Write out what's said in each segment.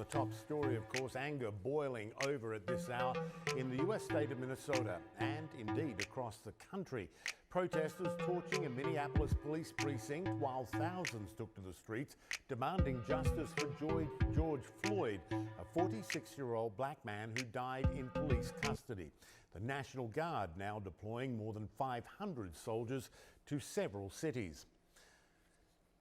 top story, of course, anger boiling over at this hour in the US state of Minnesota and indeed across the country. Protesters torching a Minneapolis police precinct while thousands took to the streets demanding justice for George Floyd, a 46-year-old black man who died in police custody. The National Guard now deploying more than 500 soldiers to several cities.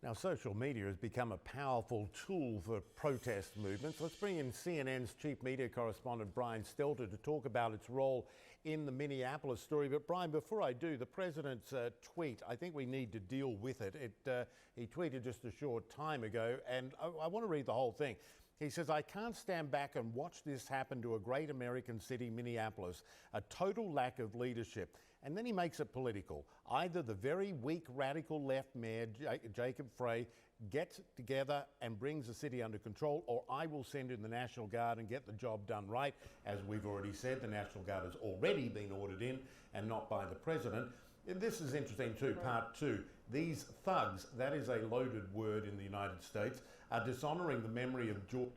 Now, social media has become a powerful tool for protest movements. Let's bring in CNN's chief media correspondent, Brian Stelter, to talk about its role in the Minneapolis story. But, Brian, before I do, the president's tweet, I think we need to deal with it. He tweeted just a short time ago, and I want to read the whole thing. He says, "I can't stand back and watch this happen to a great American city, Minneapolis, a total lack of leadership." And then he makes it political. Either the very weak radical left mayor, Jacob Frey, gets together and brings the city under control, or I will send in the National Guard and get the job done right. As we've already said, the National Guard has already been ordered in and not by the president. And this is interesting too, part two. These thugs, that is a loaded word in the United States, are dishonoring the memory of George.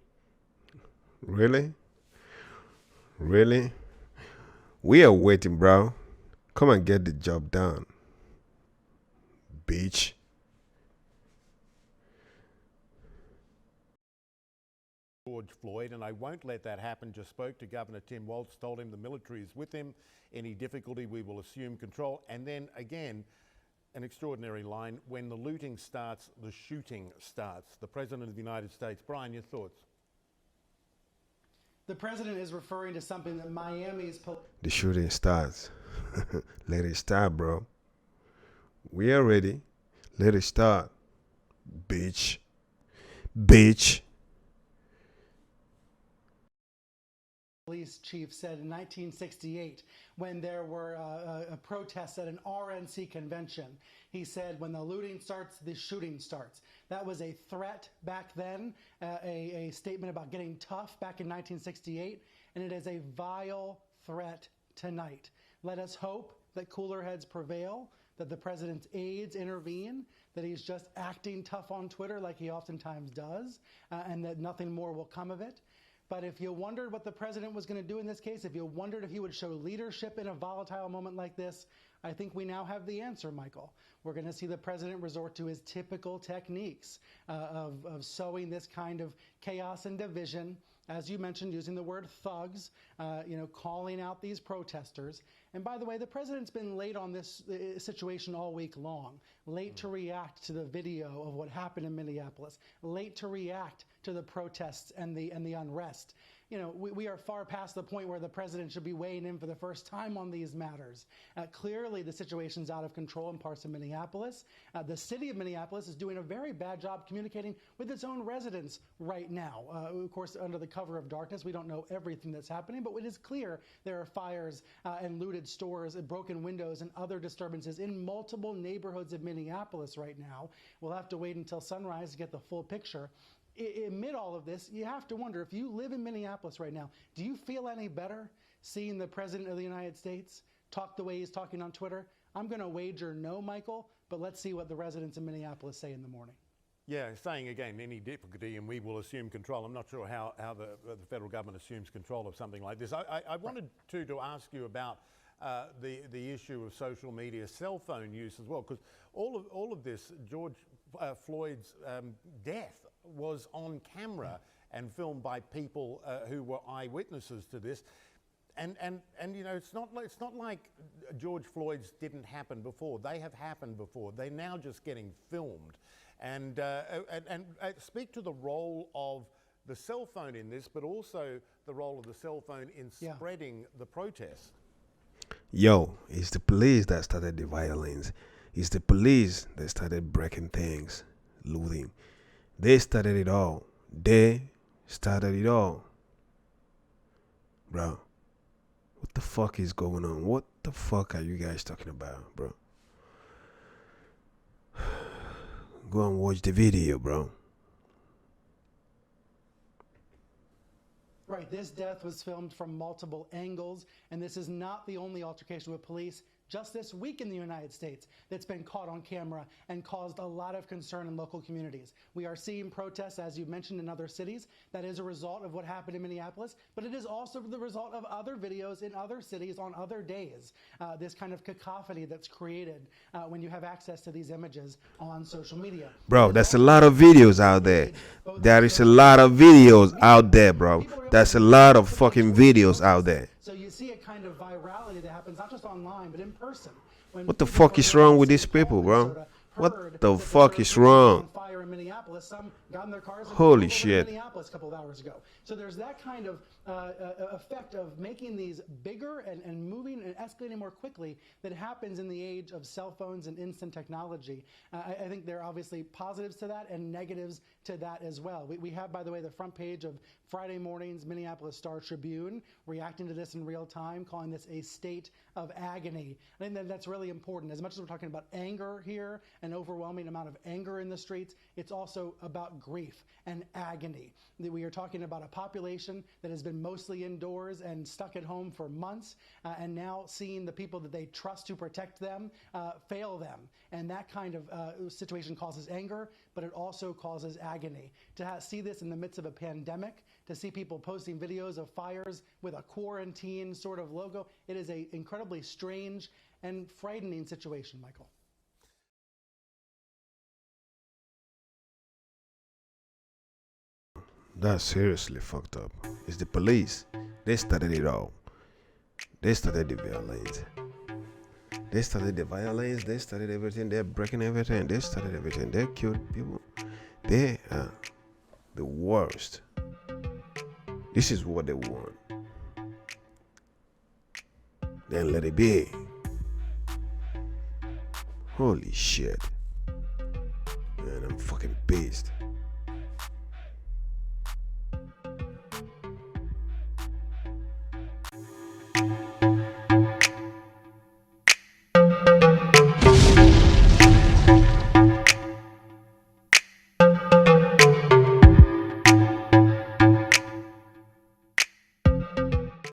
Really? Really? We are waiting, bro. Come and get the job done, bitch. George Floyd, and I won't let that happen. Just spoke to Governor Tim Walz, told him the military is with him. Any difficulty, we will assume control. And then again, an extraordinary line, when the looting starts, the shooting starts. The President of the United States. Brian, your thoughts? The president is referring to something that Miami's... The shooting starts. Let it start, bro. We are ready. Let it start. Bitch. Bitch. Police chief said in 1968, when there were protests at an RNC convention, he said, when the looting starts, the shooting starts. That was a threat back then, a statement about getting tough back in 1968, and it is a vile threat tonight. Let us hope that cooler heads prevail, that the president's aides intervene, that he's just acting tough on Twitter like he oftentimes does, and that nothing more will come of it. But if you wondered what the president was going to do in this case, if you wondered if he would show leadership in a volatile moment like this, I think we now have the answer, Michael. We're going to see the president resort to his typical techniques of sowing this kind of chaos and division, as you mentioned, using the word thugs, calling out these protesters. And by the way, the president's been late on this situation all week long, late to react to the video of what happened in Minneapolis, late to react to the protests and the unrest. We are far past the point where the president should be weighing in for the first time on these matters. Clearly, the situation's out of control in parts of Minneapolis. The city of Minneapolis is doing a very bad job communicating with its own residents right now. Of course, under the cover of darkness, we don't know everything that's happening, but it is clear there are fires and looted stores and broken windows and other disturbances in multiple neighborhoods of Minneapolis right now. We'll have to wait until sunrise to get the full picture. Amid all of this, you have to wonder, if you live in Minneapolis right now, do you feel any better seeing the President of the United States talk the way he's talking on Twitter? I'm going to wager no, Michael, but let's see what the residents of Minneapolis say in the morning. Yeah, saying again, any difficulty and we will assume control. I'm not sure how the federal government assumes control of something like this. I wanted to ask you about the issue of social media, cell phone use as well, because all of this, George Floyd's death was on camera and filmed by people who were eyewitnesses to this. And it's not like George Floyd's didn't happen before. They have happened before. They're now just getting filmed. And speak to the role of the cell phone in this, but also the role of the cell phone in spreading the protests. Yo, it's the police that started the violence. It's the police that started breaking things, looting. They started it all. They started it all. Bro, what the fuck is going on? What the fuck are you guys talking about, bro? Go and watch the video, bro. Right, this death was filmed from multiple angles, and this is not the only altercation with police. just this week in the United States that's been caught on camera and caused a lot of concern in local communities. We are seeing protests, as you mentioned, in other cities. That is a result of what happened in Minneapolis, but it is also the result of other videos in other cities on other days. This kind of cacophony that's created when you have access to these images on social media. Bro, there's a lot of videos out there. There is a lot of videos out there, bro. There's a lot of fucking videos out there. So you see a kind of virality that happens not just online, but in person. What the fuck is wrong with these people, bro? What the fuck is wrong? Fire in Minneapolis. Some got in their cars and Holy drove over to shit. Minneapolis a couple of hours ago. So there's that kind of effect of making these bigger and moving and escalating more quickly that happens in the age of cell phones and instant technology. I think there are obviously positives to that and negatives to that as well. We have, by the way, the front page of Friday morning's Minneapolis Star-Tribune reacting to this in real time, calling this a state of agony. I think that's really important. As much as we're talking about anger here, an overwhelming amount of anger in the streets, it's also about grief and agony. We are talking about a population that has been mostly indoors and stuck at home for months, and now seeing the people that they trust to protect them fail them. And that kind of situation causes anger, but it also causes agony. To see this in the midst of a pandemic, to see people posting videos of fires with a quarantine sort of logo, it is an incredibly strange and frightening situation, Michael. That's seriously fucked up. It's the police. They started it all. They started the violence. They started the violence. They started everything. They're breaking everything. They started everything. They killed people. They are the worst. This is what they want. Then let it be. Holy shit. Man, I'm fucking pissed.